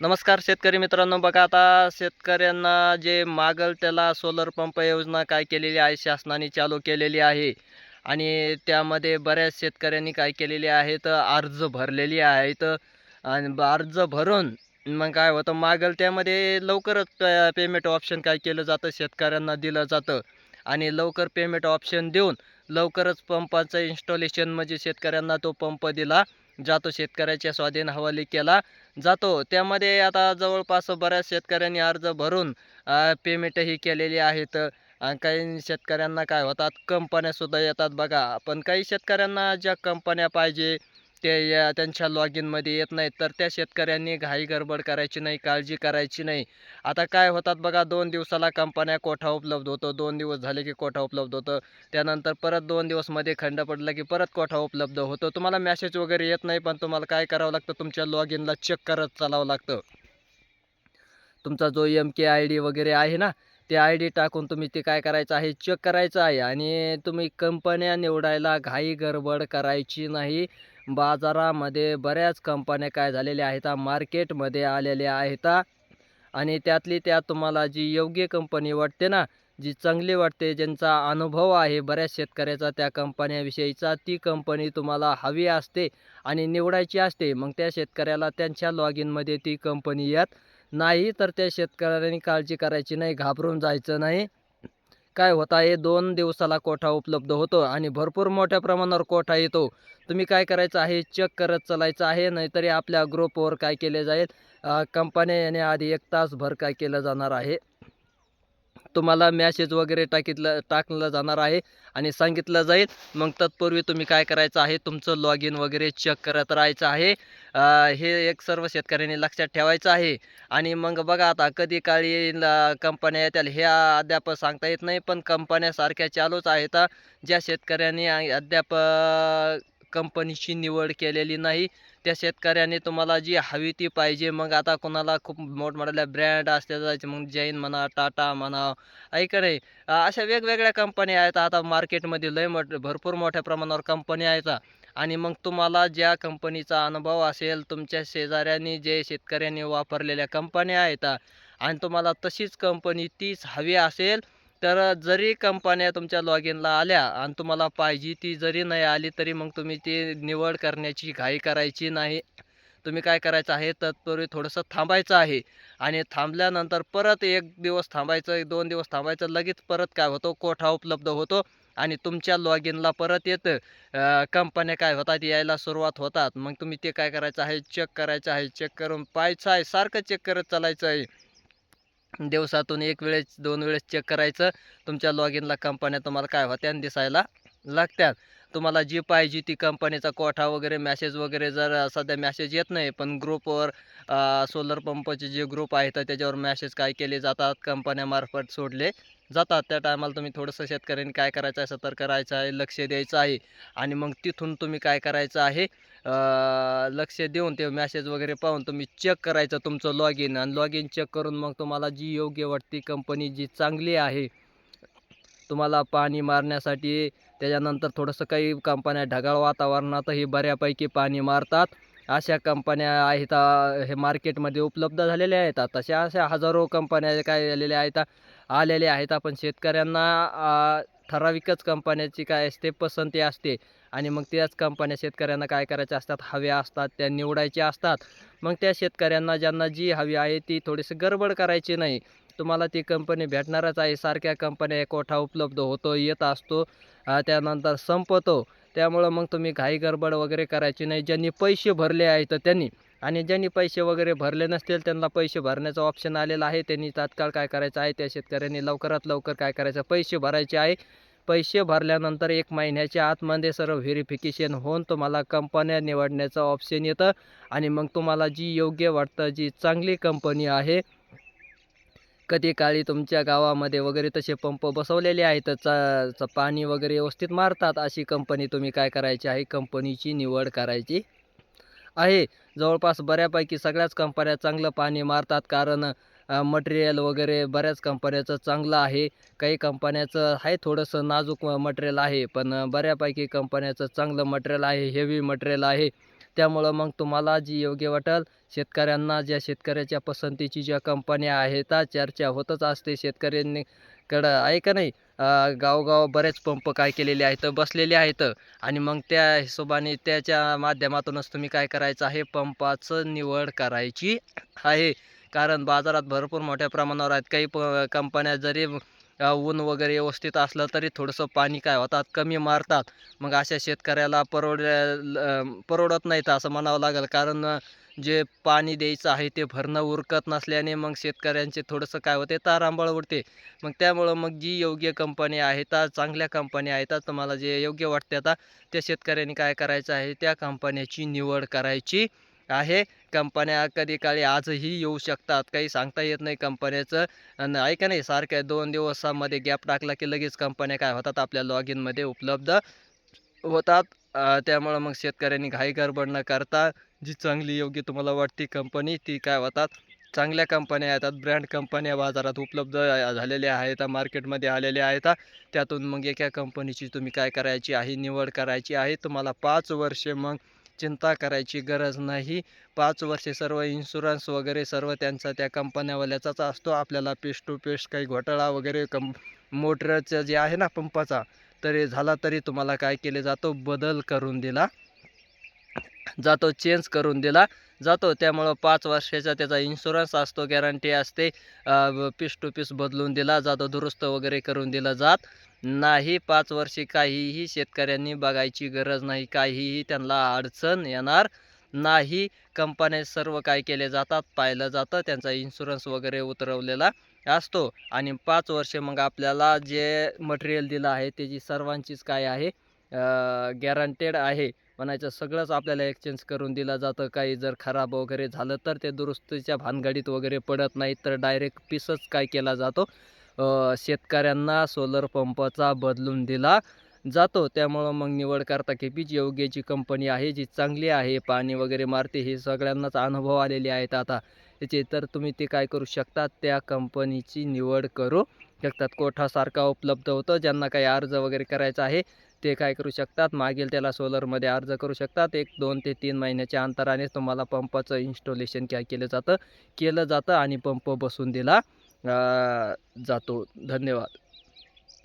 नमस्कार शेतकरी मित्रांनो. बघा आता शेतकऱ्यांना जे मागल त्याला सोलर पंप योजना काय केलेली आहे, शासनाने चालू केलेली आहे. आणि त्यामध्ये बऱ्याच शेतकऱ्यांनी काय केलेले आहेत, अर्ज भरलेली आहेत. आणि अर्ज भरून मग काय होतं, मागल त्यामध्ये लवकरच पेमेंट ऑप्शन काय केलं जातं, शेतकऱ्यांना दिलं जातं. आणि लवकर पेमेंट ऑप्शन देऊन लवकरच पंपाचं इन्स्टॉलेशन म्हणजे शेतकऱ्यांना तो पंप दिला जातो, शेतकऱ्याच्या स्वाधीन हवाली केला जातो. त्यामध्ये आता जवळपास बऱ्याच शेतकऱ्यांनी अर्ज भरून पेमेंटही केलेली आहेत. काही शेतकऱ्यांना काय होतात, कंपन्यासुद्धा येतात बघा. पण काही शेतकऱ्यांना ज्या कंपन्या पाहिजे ते त्यांच्या लॉगिनमध्ये येत नाहीत. तर त्या शेतकऱ्यांनी घाई गडबड करायची नाही, काळजी करायची नाही. आता काय होतात बघा, 2 दिवसाला कंपन्या कोठा उपलब्ध होतो. 2 दिवस झाले की कोठा उपलब्ध होतं. त्यानंतर परत 2 दिवस मध्ये खंड पडला की परत कोठा उपलब्ध होतो. तुम्हाला मेसेज वगैरे येत नाही, पण तुम्हाला काय करावं लागतं, तुमच्या लॉगिनला चेक करत चालावं लागतं. तुमचा जो MK-ID वगैरे आहे ना, ते ID टाकून तुम्ही ते काय करायचं आहे, चेक करायचं आहे. आणि तुम्ही कंपन्या निवडायला घाई गडबड करायची नाही. बाजारामध्ये बऱ्याच कंपन्या काय झालेल्या आहेत, मार्केटमध्ये आलेल्या आहेत. आणि त्यातली त्यात तुम्हाला जी योग्य कंपनी वाटते ना, जी चांगली वाटते, ज्यांचा अनुभव आहे बऱ्याच शेतकऱ्याचा त्या कंपन्याविषयीचा, ती कंपनी तुम्हाला हवी असते आणि निवडायची असते. मग त्या शेतकऱ्याला त्यांच्या लॉगिनमध्ये ती कंपनी येत नाही. तर त्या शेतकऱ्यांनी काळजी करायची नाही, घाबरून जायचं नाही. काय होत आहे, 2 दिवसाला कोठा उपलब्ध होतो आणि भरपूर मोठ्या प्रमाणावर कोठा येतो. तुम्ही काय करायचं आहे, चेक करत चालायचं आहे. नाहीतरी आपल्या ग्रुपवर काय केले जाईल, कंपन्या येण्याआधी 1 तासभर काय केलं जाणार आहे, तुम्हाला मेसेज वगैरे टाकलं जाणार आहे आणि सांगितलं जाईल. मग तत्पूर्वी तुम्ही काय करायचं आहे, तुमचं लॉगिन वगैरे चेक करत राहायचं आहे. हे एक सर्व शेतकऱ्यांनी लक्षात ठेवायचं आहे. आणि मग बघा आता कधी काळी कंपन्या येतील हे अद्याप सांगता येत नाही. पण कंपन्या सारख्या चालूच आहेत. ज्या शेतकऱ्यांनी अद्याप कंपनीची निवड केलेली नाही, त्या शेतकऱ्याने तुम्हाला जी हवी ती पाहिजे. मग आता कोणाला खूप मोठमोठ्या ब्रँड असतात, मग जैन म्हणा, टाटा म्हणा, आहे का नाही? अशा वेगवेगळ्या कंपन्या आहेत. आता मार्केटमध्ये लय भरपूर मोठ्या प्रमाणावर कंपन्या आहेत. आणि मग तुम्हाला ज्या कंपनीचा अनुभव असेल, तुमच्या शेजाऱ्यांनी जे शेतकऱ्यांनी वापरलेल्या कंपन्या आहेत आणि तुम्हाला तशीच कंपनी तीच हवी असेल, तर जरी कंपन्या तुमच्या लॉगिनला आल्या आणि तुम्हाला पाहिजे ती जरी नाही आली, तरी मग तुम्ही ती निवड करण्याची घाई करायची नाही. तुम्ही काय करायचं आहे, तत्पूर्वी थोडंसं थांबायचं आहे. आणि थांबल्यानंतर परत 1 दिवस थांबायचं, 2 दिवस थांबायचं. लगेच परत काय होतं, कोठा उपलब्ध होतो आणि तुमच्या लॉगिनला परत येतं. कंपन्या काय होतात, यायला सुरुवात होतात. मग तुम्ही ते काय करायचं आहे, चेक करायचं आहे. चेक करून पाहायचं आहे, सारखं चेक करत चालायचं आहे. दिवसातून 1 वेळेस 2 वेळेस चेक करायचं. तुमच्या लॉगिनला कंपन्या तुम्हाला काय होत्या दिसायला लागत्यात. तुम्हाला जी पाहिजे ती कंपनीचा कोठा वगैरे, मेसेज वगैरे जर सध्या मेसेज येत नाही, पण ग्रुपवर सोलर पंपाचे जे ग्रुप आहेत त्याच्यावर मेसेज काय केले जातात, कंपन्यामार्फत सोडले जातात. त्या टायमाला तुम्ही थोडंसं शेतकऱ्यांनी काय करायचं आहे, सतर्क राहायचं आहे, लक्ष द्यायचं आहे. आणि मग तिथून तुम्ही काय करायचं आहे, लक्ष देऊन ते मेसेज वगैरे पाहून तुम्ही चेक करायचं तुमचं लॉगिन. आणि लॉगिन चेक करून मग तुम्हाला जी योग्य वाटते कंपनी, जी चांगली आहे तुम्हाला पाणी मारण्यासाठी. त्याच्यानंतर थोडंसं काही कंपन्या ढगाळ वातावरणातही बऱ्यापैकी पाणी मारतात. अशा कंपन्या आहेत, हे मार्केटमध्ये उपलब्ध झालेल्या आहेत. तशा अशा हजारो कंपन्या काय झालेल्या आहेत, आलेल्या आहेत. पण शेतकऱ्यांना ठराविकच कंपन्याची काय असते, पसंती असते. आणि मग त्याच कंपन्या शेतकऱ्यांना काय करायच्या असतात, हव्या असतात, त्या निवडायच्या असतात. मग त्या शेतकऱ्यांना ज्यांना जी हवी आहे ती थोडीशी गडबड करायची नाही. तुम्हाला ती कंपनी भेटणारच आहे. सारख्या कंपन्या कोठा उपलब्ध होतो, येत असतो, त्यानंतर संपतो. त्यामुळं मग तुम्ही घाई गडबड वगैरे करायची नाही. ज्यांनी पैसे भरले आहेत त्यांनी. आणि ज्यांनी पैसे वगैरे भरले नसतील त्यांना पैसे भरण्याचा ऑप्शन आलेला आहे. त्यांनी तात्काळ काय करायचं आहे, त्या शेतकऱ्यांनी लवकरात लवकर काय करायचं, पैसे भरायचे आहे. पैसे भरल्यानंतर 1 महिन्याच्या आतमध्ये सर्व व्हेरिफिकेशन होऊन तुम्हाला कंपन्या निवडण्याचं ऑप्शन येतं. आणि मग तुम्हाला जी योग्य वाटतं, जी चांगली कंपनी आहे, कधी काळी तुमच्या गावामध्ये वगैरे तसे पंप बसवलेले आहेत, पाणी वगैरे व्यवस्थित मारतात, अशी कंपनी तुम्ही काय करायची आहे, कंपनीची निवड करायची आहे. जवळपास बऱ्यापैकी सगळ्याच कंपन्या चांगलं पाणी मारतात. कारण मटेरियल वगैरे बऱ्याच कंपन्याचं चांगलं आहे. काही कंपन्याचं आहे थोडंसं नाजूक मटेरियल आहे. पण बऱ्यापैकी कंपन्याचं चांगलं मटेरियल आहे, हेवी मटेरियल आहे. त्यामुळं मग तुम्हाला जी योग्य वाटेल शेतकऱ्यांना, ज्या शेतकऱ्याच्या पसंतीची ज्या कंपन्या आहेत, चर्चा होतच असते शेतकऱ्यांनी कडं आहे का नाही. गावोगाव बरेच पंप काय केलेले आहेत, बसलेले आहेत आणि मग त्या हिशोबाने त्याच्या माध्यमातूनच तुम्ही काय करायचं आहे, पंपाचं निवड करायची आहे. कारण बाजारात भरपूर मोठ्या प्रमाणावर आहेत. काही कंपन्या जरी ऊन वगैरे व्यवस्थित असलं तरी थोडंसं पाणी काय होतात कमी मारतात. मग अशा शेतकऱ्याला परवडत नाहीत असं म्हणावं लागेल. कारण जे पाणी द्यायचं आहे ते भरणं उरकत नसल्याने मग शेतकऱ्यांचे थोडंसं काय होते तारांबळ उडते. मग त्यामुळं मग जी योग्य कंपनी आहेत, चांगल्या कंपन्या आहेत, तुम्हाला जे योग्य वाटते त्या शेतकऱ्यांनी काय करायचं आहे, त्या कंपन्याची निवड करायची आहे. कंपन्या कधी काळी आजही येऊ शकतात, काही सांगता येत नाही कंपन्याचं. आणि ऐका नाही सारख्या 2 दिवसामध्ये गॅप टाकला की लगेच कंपन्या काय होतात आपल्या लॉग इनमध्ये उपलब्ध होतात. त्यामुळं मग शेतकऱ्यांनी घाई गडबड न करता जी चांगली योग्य तुम्हाला वाटते कंपनी ती काय होतात, चांगल्या कंपन्या येतात, ब्रँड कंपन्या बाजारात उपलब्ध झालेल्या आहेत, मार्केटमध्ये आलेल्या आहेत. त्यातून मग एका कंपनीची तुम्ही काय करायची आहे, निवड करायची आहे. तुम्हाला 5 वर्षे मग चिंता करायची गरज नाही. 5 वर्षे सर्व इन्शुरन्स वगैरे सर्व त्यांचा त्या कंपन्यावाल्याचाच असतो. आपल्याला फेस टू फेस काही घोटाळा वगैरे मोटरचं जे आहे ना पंपाचा तरी झाला तरी तुम्हाला काय केले जातो, बदल करून दिला जातो, चेंज करून दिला जातो. त्यामुळं 5 वर्षाचा त्याचा इन्शुरन्स असतो, गॅरंटी असते. पीस टू पीस बदलून दिला जातो, दुरुस्त वगैरे करून दिलं जात नाही. 5 वर्षे काहीही शेतकऱ्यांनी बघायची गरज नाही, काहीही त्यांना अडचण येणार नाही. कंपन्या सर्व काय केले जातात, पाहिलं जातं, त्यांचा इन्शुरन्स वगैरे उतरवलेला असतो आणि 5 वर्षे मग आपल्याला जे मटेरियल दिलं आहे त्याची सर्वांचीच काय आहे, गॅरंटेड आहे म्हणायचं. सगळंच आपल्याला एक्सचेंज करून दिलं जातं. काही जर खराब वगैरे झालं तर ते दुरुस्तीच्या भानगडीत वगैरे पडत नाही, तर डायरेक्ट पीसच काय केला जातो, शेतकऱ्यांना सोलर पंपाचा बदलून दिला जातो. त्यामुळं मग निवड करता की जी योग्य जी कंपनी आहे, जी चांगली आहे, पाणी वगैरे मारते, हे सगळ्यांनाच अनुभव आलेले आहेत आता त्याचे, तर तुम्ही ते काय करू शकता, त्या कंपनीची निवड करू शकतात. कोठासारखा उपलब्ध होतं. ज्यांना काही अर्ज वगैरे करायचा आहे ते काय करू शकतात, मागील त्याला सोलरमध्ये अर्ज करू शकतात. 1 2 ते 3 महिन्याच्या अंतराने तुम्हाला पंपाचं इन्स्टॉलेशन काय केलं जातं आणि पंप बसवून दिला जातो. धन्यवाद.